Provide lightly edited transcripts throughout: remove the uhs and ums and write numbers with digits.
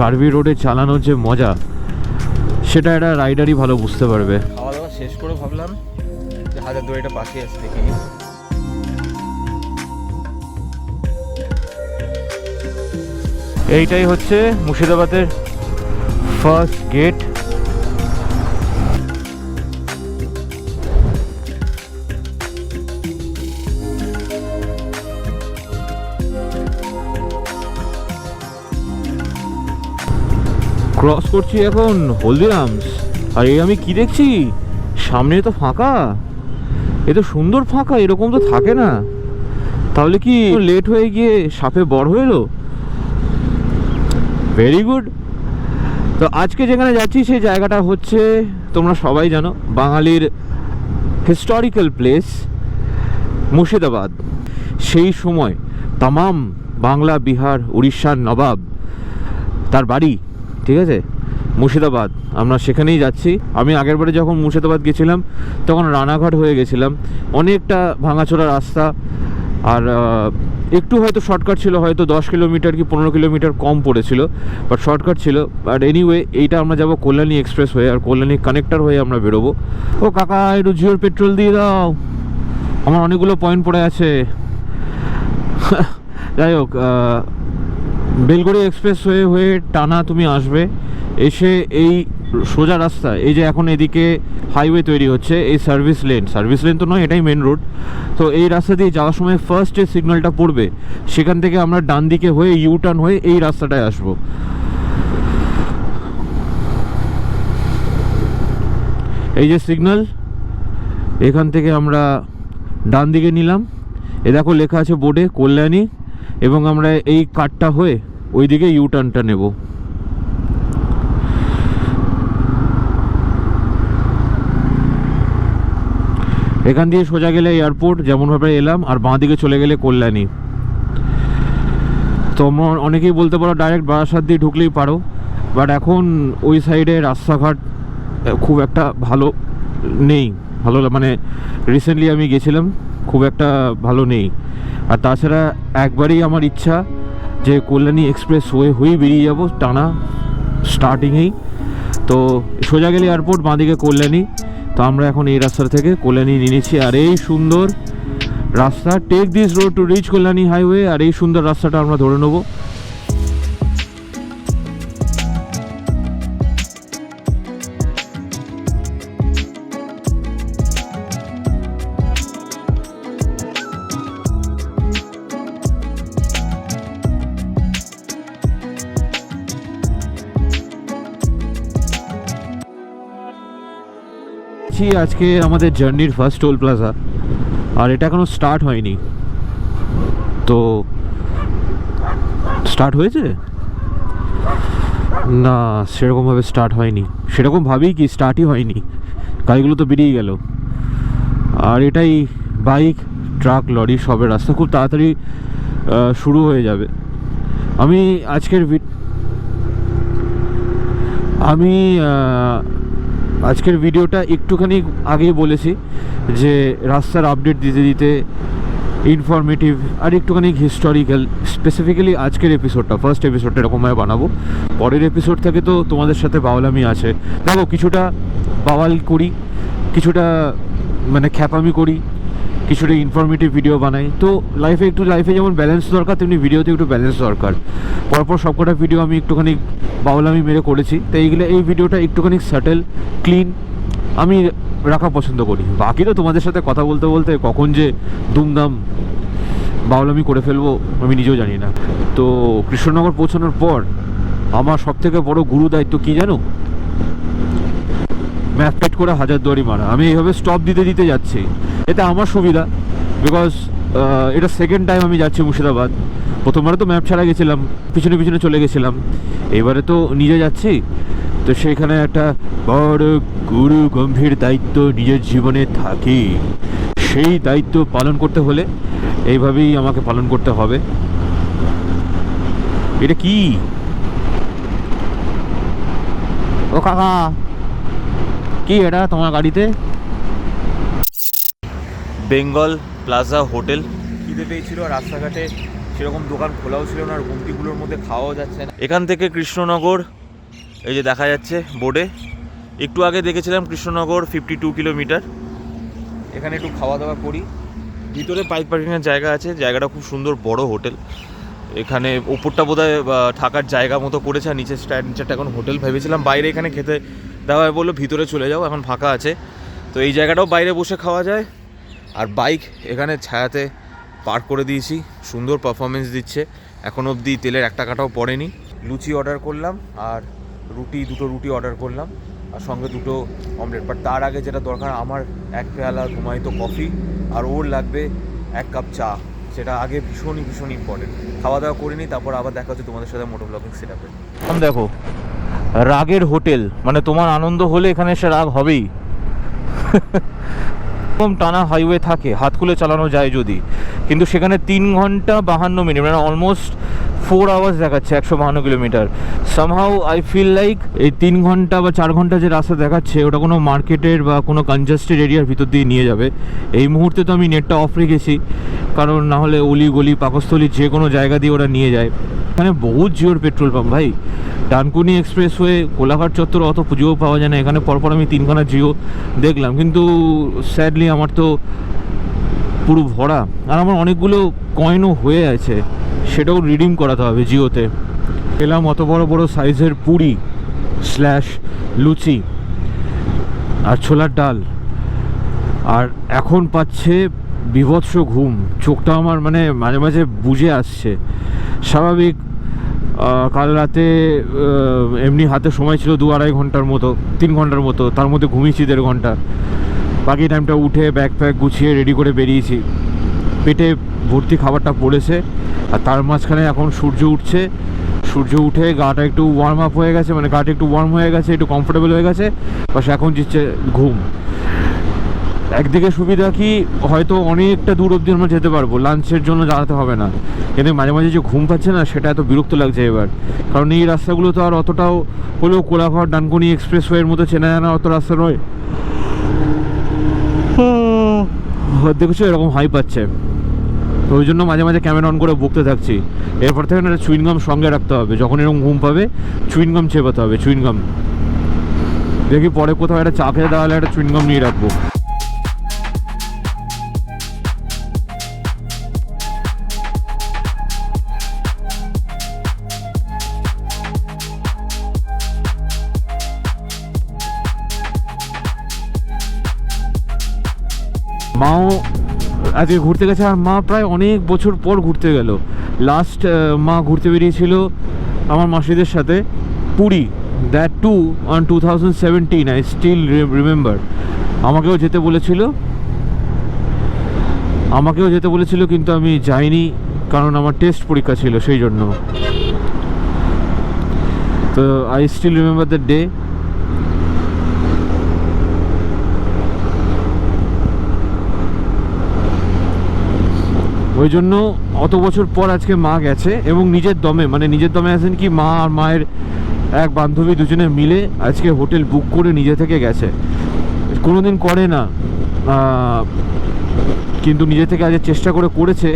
কার্ভি রোডে চালানোর যে মজা সেটা একটা রাইডারই ভালো বুঝতে পারবে। খাওয়া দাওয়া শেষ করে ভাবলাম যে হাজারদুয়ারিটা পাশে আছে, দেখি। এইটাই হচ্ছে মুর্শিদাবাদের ফার্স্ট গেট। ক্রস করছি এখন হলদিরামস, আর এই আমি কি দেখছি সামনে তো ফাঁকা, এ তো সুন্দর ফাঁকা, এরকম তো থাকে না। তাহলে কি লেট হয়ে গিয়ে সাপে বড় হয়ে এলো? Very good. তো আজকে যেখানে যাচ্ছি সেই জায়গাটা হচ্ছে, তোমরা সবাই জানো, বাঙালির হিস্টোরিক্যাল প্লেস মুর্শিদাবাদ। সেই সময় তামাম বাংলা, বিহার, উড়িষ্যার নবাব তার বাড়ি, ঠিক আছে, মুর্শিদাবাদ। আমরা সেখানেই যাচ্ছি। আমি আগের বারে যখন মুর্শিদাবাদ গেছিলাম তখন রানাঘাট হয়ে গেছিলাম, অনেকটা ভাঙাচোরা রাস্তা, আর একটু হয়তো শর্টকাট ছিল, হয়তো 10 কিলোমিটার কি 15 কিলোমিটার কম পড়েছিল, বাট শর্টকাট ছিল। বাট এনিওয়ে, এইটা আমরা যাবো কল্যাণী এক্সপ্রেস হয়ে, আর কল্যাণী কানেক্টর হয়ে আমরা বেরোবো। ও কাকা, একটু জিওর পেট্রোল দিয়ে দাও, আমার অনেকগুলো পয়েন্ট পড়ে আছে। যাই হোক, বেলগড়ি এক্সপ্রেস হয়ে টানা তুমি আসবে, এসে এই সোজা রাস্তা, এই যে এখন এদিকে হাইওয়ে তৈরি হচ্ছে, এই সার্ভিস লেন তো নয়, এটাই মেন রোড। তো এই রাস্তা দিয়ে যাওয়ার সময় ফার্স্ট যে সিগন্যালটা পড়বে সেখান থেকে আমরা ডান দিকে হয়ে ইউ টার্ন হয়ে এই রাস্তাটায় আসবো। এই যে সিগন্যাল, এখান থেকে আমরা ডান দিকে নিলাম, এ দেখো লেখা আছে বোর্ডে কল্যাণী, এবং আমরা এই কাটটা হয়ে ওইদিকে ইউ টার্নটা নেব। এখান দিয়ে সোজা গেলে এয়ারপোর্ট যেমনভাবে এলাম, আর বাঁ দিকে চলে গেলে কল্যাণী। তোমরা অনেকেই বলতে পারো ডাইরেক্ট বারাসাত দিয়ে ঢুকলেই পারো, বাট এখন ওই সাইডে রাস্তাঘাট খুব একটা ভালো নেই, ভালো মানে রিসেন্টলি আমি গেছিলাম, খুব একটা ভালো নেই। আর তাছাড়া একবারই আমার ইচ্ছা যে কল্যাণী এক্সপ্রেস হয়েই বেরিয়ে যাব টানা স্টার্টিংয়েই। তো সোজা গেলে এয়ারপোর্ট, বাঁদিকে কল্যাণী। তো আমরা এখন এই রাস্তা থেকে কল্যাণী নিয়ে নিচ্ছি, আর এই সুন্দর রাস্তা, take this road to reach Kalyani highway, আর এই সুন্দর রাস্তাটা আমরা ধরে নেবো। আজকে আমাদের জার্নির ফার্স্ট টোল প্লাজা, আর এটা এখনো স্টার্ট হয়নি। তো স্টার্ট হয়েছে না, সেরকমভাবে স্টার্ট হয়নি, সেরকমভাবেই কি স্টার্টই হয়নি, গাড়িগুলো তো বেরিয়ে গেল। আর এটাই বাইক, ট্রাক, লরি সবের রাস্তা, খুব তাড়াতাড়ি শুরু হয়ে যাবে। আমি আজকের ভিডিওটা একটুখানি আগেই বলেছি যে রাস্তার আপডেট দিতে দিতে ইনফরমেটিভ আর একটুখানি হিস্টোরিক্যাল, স্পেসিফিক্যালি আজকের এপিসোডটা, ফার্স্ট এপিসোডটা এরকমভাবে বানাবো। পরের এপিসোড থেকে তো তোমাদের সাথে বাওয়ালামি আছে, দেখো কিছুটা বাওয়াল করি, কিছুটা মানে খ্যাপামি করি, কিছুটা ইনফরমেটিভ ভিডিও বানাই। তো লাইফে যেমন ব্যালেন্স দরকার, তেমনি ভিডিওতে একটু ব্যালেন্স দরকার। পরপর সবকটা ভিডিও আমি একটুখানি বাউলামি মেরে করেছি, তো এই ভিডিওটা একটুখানি সাটেল, ক্লিন আমি রাখা পছন্দ করি। বাকি তো তোমাদের সাথে কথা বলতে বলতে কখন যে দুমদাম বাউলামি করে ফেলবো আমি নিজেও জানি না। তো কৃষ্ণনগর পৌঁছানোর পর আমার সবথেকে বড় গুরু দায়িত্ব কি জানো? ম্যাপ পেট করে হাজারদুয়ারি মারা। আমি এইভাবে স্টপ দিতে যাচ্ছি, এটা আমার সুবিধা, বিকজ এটা সেকেন্ড টাইম আমি যাচ্ছি মুর্শিদাবাদ। প্রথমবারে তো ম্যাপ ছাড়া গেছিলাম, পিছনে চলে গেছিলাম, এবারে তো নিজে যাচ্ছি। তো সেখানে একটা বড় গুরু গম্ভীর দায়িত্ব নিজের জীবনে থাকে, সেই দায়িত্ব পালন করতে হলে এইভাবেই আমাকে পালন করতে হবে। এটা কি? ও কাকা, কি এটা তোমার গাড়িতে? Bengal plaza hotel. খিদে পেয়েছিল, রাস্তাঘাটে সেরকম দোকান খোলাও ছিল না, আর গুমটিগুলোর মধ্যে খাওয়াও যাচ্ছে না। এখান থেকে কৃষ্ণনগর এই যে দেখা যাচ্ছে বোর্ডে, একটু আগে দেখেছিলাম কৃষ্ণনগর 52 কিলোমিটার। এখানে একটু খাওয়া দাওয়া করি, ভিতরে বাইক পার্কিংয়ের জায়গা আছে, জায়গাটা খুব সুন্দর, বড় হোটেল। এখানে ওপরটা বোধহয় থাকার জায়গা মতো করেছে, আর নিচেরটা এখন হোটেল ভেবেছিলাম বাইরে এখানে খেতে দেওয়া হয়, বললো ভিতরে চলে যাও, এখন ফাঁকা আছে। তো এই জায়গাটাও বাইরে বসে খাওয়া যায়। আর বাইক এখানে ছায়াতে পার্ক করে দিয়েছি, সুন্দর পারফরমেন্স দিচ্ছে, এখন অবধি তেলের একটা কাটাও পড়েনি। লুচি অর্ডার করলাম আর দুটো রুটি অর্ডার করলাম, আর সঙ্গে 2 অমলেট। বাট তার আগে যেটা দরকার, আমার 1 পেয়ালা ঘুমাইতো কফি, আর ওর লাগবে 1 কাপ চা, সেটা আগে ভীষণ ইম্পর্টেন্ট। খাওয়া দাওয়া করিনি, তারপর আবার দেখা হচ্ছে তোমাদের সাথে মোটো ব্লগিং সেট আপে। দেখো রাগের হোটেল, মানে তোমার আনন্দ হলে এখানে এসে রাগ হবেই। টানা হাইওয়ে থাকে, হাত খুলে চালানো যায় যদি, কিন্তু সেখানে 3 ঘন্টা 52 মিনিট, মানে অলমোস্ট 4 আওয়ার্স দেখাচ্ছে 152 kilometre. Somehow I feel like এই 3 ঘন্টা বা 4 ঘন্টা যে রাস্তা দেখাচ্ছে, ওটা কোনো মার্কেটের বা কোনো কনজাস্টেড এরিয়ার ভিতর দিয়ে নিয়ে যাবে। এই মুহূর্তে তো আমি নেটটা অফ রেখেছি, কারণ না হলে অলি গলি পাকস্থলী যে কোনো জায়গা দিয়ে ওরা নিয়ে যায়। এখানে বহুত জিওর পেট্রোল পাম্প ভাই, ডানকুনি এক্সপ্রেসওয়ে, কোলাঘাট চত্বর অত জিও পাওয়া যায় না। এখানে পরপর আমি 3খানা জিও দেখলাম, কিন্তু স্যাডলি আমার তো পুরো ভরা, আর আমার অনেকগুলো কয়েনও হয়ে আছে, সেটাও রিডিম করাতে হবে জিওতে। পেলাম অত বড় বড় সাইজের পুরি / লুচি আর ছোলার ডাল, আর এখন পাচ্ছে বিভৎস ঘুম। চোখটা আমার মানে মাঝে মাঝে বুজে আসছে। স্বাভাবিক কাল রাতে এমনি হাতে সময় ছিল 2-2.5 ঘন্টার মতো, 3 ঘন্টার মতো, তার মধ্যে ঘুমিয়েছি 1.5 ঘন্টা। বাকি টাইমটা উঠে ব্যাগ ফ্যাগ গুছিয়ে রেডি করে বেরিয়েছি। পেটে ভর্তি খাবারটা পড়েছে, আর তার মাঝখানে এখন সূর্য উঠছে। সূর্য উঠে গাটা একটু ওয়ার্ম আপ হয়ে গেছে, মানে গাটা একটু ওয়ার্ম হয়ে গেছে, একটু কমফোর্টেবল হয়ে গেছে, বাস এখন দিচ্ছে ঘুম। একদিকে সুবিধা কি, হয়তো অনেকটা দূর অবধি আমরা যেতে পারবো, লাঞ্চের জন্য দাঁড়াতে হবে না, কিন্তু মাঝে মাঝে যে ঘুম পাচ্ছে না, সেটা এত বিরক্ত লাগছে এবার। কারণ এই রাস্তাগুলো তো আর অতটাও হলেও কোলাঘাট ডানকুনি এক্সপ্রেসওয়ের মতো চেনা জানা অত রাস্তা নয়। দেখেছো এরকম হাই পাচ্ছে, তো ওই জন্য মাঝে মাঝে ক্যামেরা অন করে বকতে থাকছি। এরপর থেকে একটা চুইনগাম সঙ্গে রাখতে হবে, যখন এরকম ঘুম পাবে চুইনগাম চেপাতে হবে, চুইনগাম। দেখি পরে কোথাও একটা চা খেয়ে দেওয়া হলে একটা চুইনগাম নিয়ে রাখবো। মাও আজকে ঘুরতে গেছে, আর মা প্রায় অনেক বছর পর ঘুরতে গেল। লাস্ট মা ঘুরতে বেরিয়েছিল আমার মাসিদের সাথে Puri, that too on 2017, I still remember. আমাকেও যেতে বলেছিল, কিন্তু আমি যাইনি, কারণ আমার টেস্ট পরীক্ষা ছিল সেই জন্য। তো I still remember that day. ওই জন্য অত বছর পর আজকে মা গেছে, এবং নিজের দমে, মানে নিজের দমে আছেন কি, মা আর মায়ের এক বান্ধবী দুজনে মিলে আজকে হোটেল বুক করে নিজে থেকে গেছে। কোনোদিন করে না, কিন্তু নিজে থেকে আজ চেষ্টা করেছে,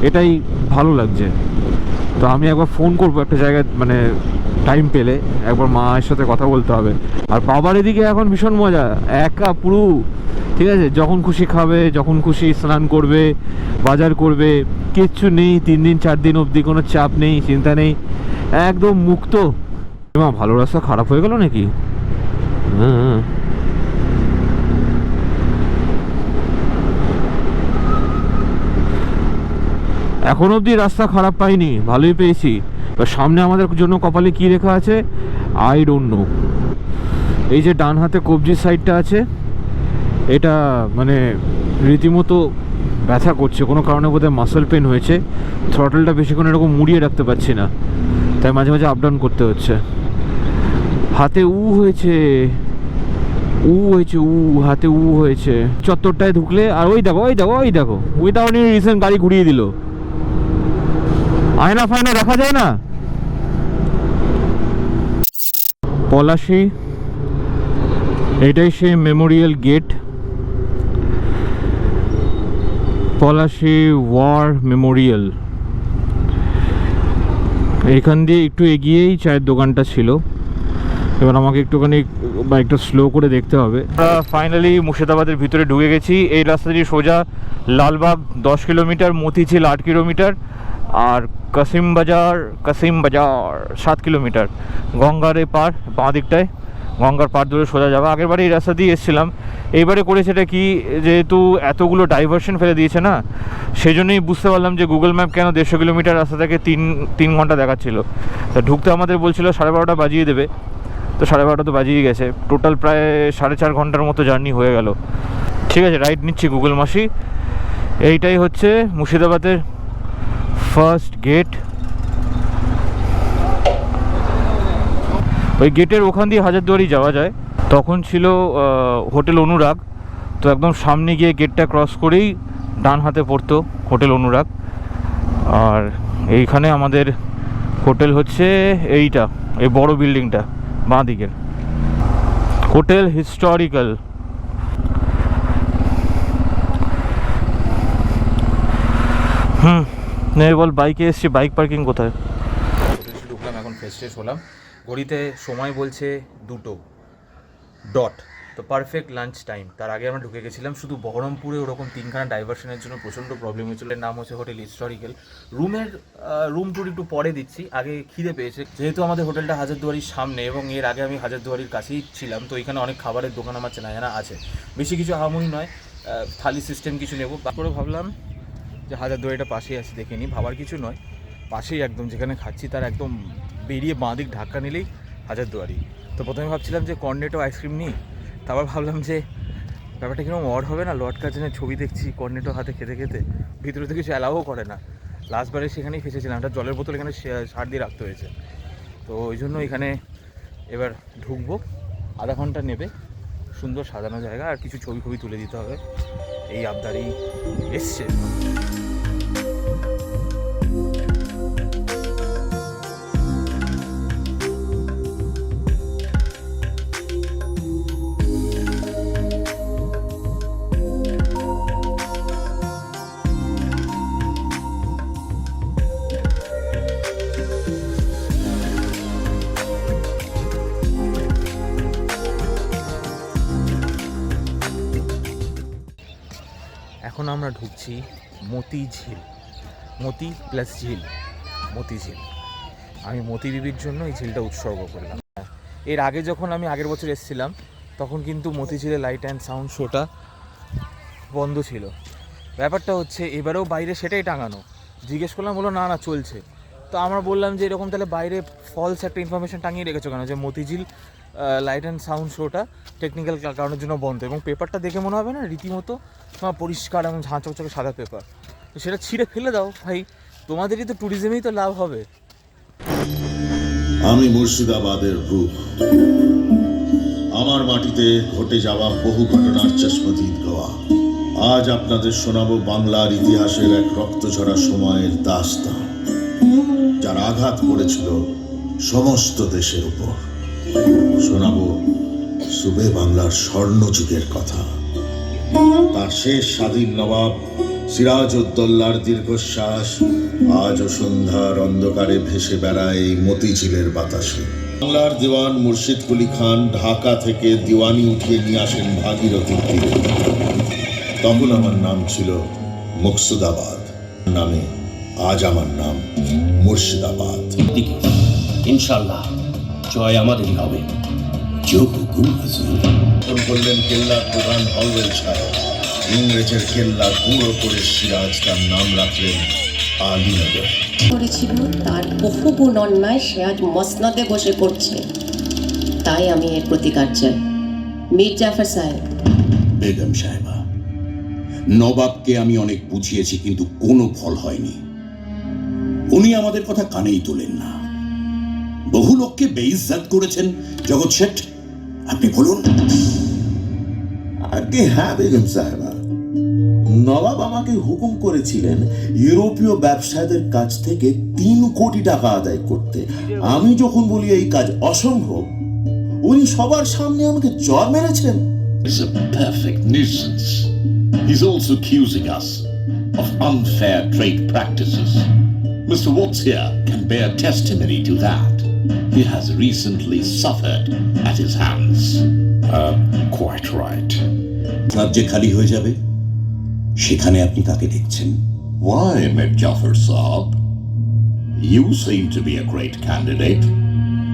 এটাই ভালো লাগছে। তো আমি একবার ফোন করবো একটা জায়গায়, মানে টাইম পেলে একবার মায়ের সাথে কথা বলতে হবে। আর বাবার এদিকে এখন ভীষণ মজা, একা পুরো, ঠিক আছে, যখন খুশি খাবে, যখন খুশি স্নান করবে, বাজার করবে, কিচ্ছু নেই। 3 দিন 4 দিন অবধি কোনো চাপ নেই, চিন্তা নেই, একদম মুক্ত। মা ভালো রাস্তা খারাপ হয়ে গেল নাকি? হ্যাঁ, এখন অবধি রাস্তা খারাপ পাইনি, ভালোই পেয়েছি। এবার সামনে আমাদের জন্য কপালে কি লেখা আছে আই ডোন্ট নো। এই যে ডান হাতে কবজির সাইডটা আছে, এটা মানে রীতিমতো ব্যথা করছে, কোনো কারণে বোধহয় মাসল পেন হয়েছে। থ্রটলটা বেশিক্ষণ এরকম মুড়িয়ে রাখতে পারছি না, তাই মাঝে মাঝে আপ ডাউন করতে হচ্ছে। হাতে হয়েছে, হাতে হয়েছে। চত্বরটায় ঢুকলে, আর ওই দেখো উইদাউট এনি রিজন গাড়ি ঘুরিয়ে দিল। আয়না ফায়না দেখা যায় না। পলাশী, এটাই সেই memorial gate, Palashi war memorial. এখান দিয়ে একটু এগিয়েই চায়ের দোকানটা ছিল। এবার আমাকে একটুখানি বাইকটা স্লো করে দেখতে হবে। ফাইনালি মুর্শিদাবাদের ভিতরে ঢুকে গেছি। এই রাস্তা দিয়ে সোজা লালবাগ 10 কিলোমিটার, মতিঝিল 8 কিলোমিটার, আর কাসিম বাজার 7 কিলোমিটার। গঙ্গার পার বাঁ দিকটায়, গঙ্গার পার ধরে সোজা যাওয়া। আগেরবারে এই রাস্তা দিয়ে এসেছিলাম। এইবারে করেছে এটা কি, যেহেতু এতগুলো ডাইভারশন ফেলে দিয়েছে না, সেই জন্যই বুঝতে পারলাম যে গুগল ম্যাপ কেন 150 কিলোমিটার রাস্তা থেকে 3 ঘন্টা দেখাচ্ছিল। তা ঢুকতে আমাদের বলছিল 12:30 বাজিয়ে দেবে, তো 12:30 তো বাজিয়ে গেছে। টোটাল প্রায় 4.5 ঘন্টার মতো জার্নি হয়ে গেল। ঠিক আছে, রাইড নিচ্ছি গুগল মাসি। এইটাই হচ্ছে মুর্শিদাবাদের ফার্স্ট গেট। ওই গেটের ওখান দিয়ে হাজারদুয়ারি যাওয়া যায়। তখন ছিল হোটেল অনুরাগ, তো একদম সামনে গিয়ে গেটটা ক্রস করেই ডান হাতে পড়তো হোটেল অনুরাগ। আর এইখানে আমাদের হোটেল হচ্ছে এইটা, এই বড় বিল্ডিংটা বাঁ দিকের হোটেল হিস্টোরিক্যাল। বল, বাইকে এসছি, বাইক পার্কিং কোথায়? ঢুকলাম, এখন ফ্রেশ ট্রেশ হলাম। ঘড়িতে সময় বলছে 2 ডট, তো পারফেক্ট লাঞ্চ টাইম। তার আগে আমরা ঢুকে গেছিলাম। শুধু বহরমপুরে ওরকম 3খানা ডাইভারশনের জন্য প্রচণ্ড প্রবলেম হয়েছিল। নাম হচ্ছে হোটেল হিস্টোরিক্যাল। রুম টুর একটু পরে দিচ্ছি, আগে খিদে পেয়েছে। যেহেতু আমাদের হোটেলটা হাজারদুয়ারির সামনে এবং এর আগে আমি হাজারদুয়ারির কাছেই ছিলাম, তো এখানে অনেক খাবারের দোকান আমার চেনা জানা আছে। বেশি কিছু আহামরি নয়, থালি সিস্টেম কিছু নেবো। তারপরে ভাবলাম যে হাজারদুয়ারিটা পাশেই আছে, দেখে নিই। ভাবার কিছু নয়, পাশেই একদম যেখানে খাচ্ছি তার একদম বেরিয়ে বাঁ দিক ধাক্কা নিলেই হাজারদুয়ারি। তো প্রথমে ভাবছিলাম যে কর্নেটো আইসক্রিম নিই, তারপর ভাবলাম যে ব্যাপারটা কিরকম অড হবে না, লর্ড কার্জনের ছবি দেখছি কর্নেটো হাতে খেতে খেতে, ভিতরে তো কিছু অ্যালাউও করে না। লাস্টবারে সেখানেই ফেসেছিলাম, একটা জলের বোতল এখানে ছাড় দিয়ে রাখতে হয়েছে। তো ওই জন্য এখানে এবার ঢুকবো, আধা ঘন্টা নেবে। সুন্দর সাজানো জায়গা, আর কিছু ছবি তুলে দিতে হবে, এই আবদারি এসছে। এখন আমরা ঢুকছি মতিঝিল, মতি প্লাস ঝিল, মতিঝিল। আমি মতি বিবির জন্য এই ঝিলটা উৎসর্গ করলাম। এর আগে যখন আমি আগের বছর এসেছিলাম, তখন কিন্তু মতিঝিলে লাইট অ্যান্ড সাউন্ড শোটা বন্ধ ছিল। ব্যাপারটা হচ্ছে এবারেও বাইরে সেটাই টাঙানো। জিজ্ঞেস করলাম, বলো না না চলছে। তো আমরা বললাম যে এরকম তাহলে বাইরে ফলস একটা ইনফরমেশন টাঙিয়ে রেখেছো কেন, যে মতিঝিল লাইট অ্যান্ড সাউন্ড শোটা টেকনিক্যাল কারণের জন্য বন্ধ। এবং পেপারটা দেখে মনে হবে না রীতিমতো তোমার পরিষ্কার এবং ঝাঁ চকচকে সাদা পেপার, তো সেটা ছিঁড়ে ফেলে দাও ভাই, তোমাদেরই তো ট্যুরিজমেই তো লাভ হবে। আমি মুর্শিদাবাদের রূপ, আমার মাটিতে ঘটে যাওয়া বহু ঘটনার চশমদীদ গোয়া। আজ আপনাদের শোনাবো বাংলার ইতিহাসের এক রক্তঝরা সময়ের দাস্তান, যার আঘাত পড়েছিল সমস্ত দেশের উপর। শোনাবো সুবে বাংলার স্বর্ণযুগের কথা। তার শেষ স্বাধীন নবাব সিরাজউদ্দৌলার দীর্ঘশ্বাস আজও সন্ধ্যার অন্ধকারে ভেসে বেড়ায় এই মতিঝিলের বাতাসে। বাংলার দিওয়ান মুর্শিদ কুলি খান ঢাকা থেকে দিওয়ানি উঠিয়ে নিয়ে আসেন ভাগীরথীর তীরে। তখন আমার নাম ছিল মুকসুদাবাদ, নামে আজ আমার নাম মুর্শিদাবাদ। ইনশাআল্লাহ জয় আমাদেরই হবে। বললেন কেল্লার প্রধান হলওয়েল সাহেব। ইংরেজের কেল্লা গুঁড়ো করে সিরাজ তার নাম রাখলেন আলীনগর। করেছিল তার বহু গুণ অন্যায় সে আজ মসনদে বসে করছে, তাই আমি এর প্রতিকার চাই। মীর জাফর সাহেব। বেগম সাহেবা, নবাবকে আমি অনেক বুঝিয়েছি, কিন্তু কোনো ফল হয়নি। উনি আমাদের কথা কানেই তোলেন না। বহু লোককে বেইজ্জত করেছেন জগৎ শেঠ, আপনি বলুন। আগে হ্যাঁ বেগম সাহেবা, নবাব আমাকে হুকুম করেছিলেন ইউরোপীয় ব্যবসায়ীদের কাছ থেকে 3 কোটি টাকা আদায় করতে। আমি যখন বলি এই কাজ অসম্ভব, উনি সবার সামনে আমাকে চড় মেরেছেন। It's a perfect nuisance. He's also accusing us of unfair trade practices. Mr. Watts here can bear testimony to that. He has recently suffered at his hands. Quite right. Club যে খালি হয়ে যাবে, সেখানে আপনি কাকে দেখছেন? Why, Mir Jafar Saab? You seem to be a great candidate.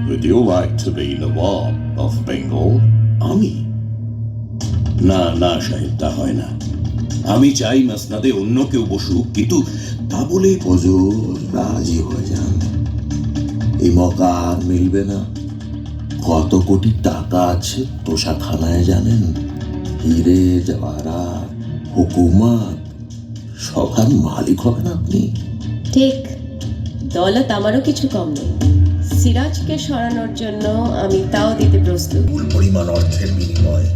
Would you like to be Nawab of Bengal? আমি? না না সাহেব, তা হয় না। আমি চাই মাসনাদে অন্য কেউ বসুক, কিন্তু তা বলে হুজুর রাজি হয়ে যান, এই মৌকা আর মিলবে না। কত কোটি টাকা আছে তোষাখানায় জানেন? হিরে জওয়ারাত, হুকুমত, সবার মালিক হবেন আপনি। ঠিক, দৌলত আমারও কিছু কম নেই। সিরাজকে সরানোর জন্য আমি তাও দিতে প্রস্তুত। বিপুল পরিমাণ অর্থের বিনিময়ে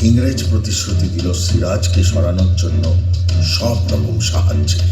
ইংরেজ প্রতিশ্রুতি দিল সিরাজকে সরানোর জন্য সব রকম সাহায্যের।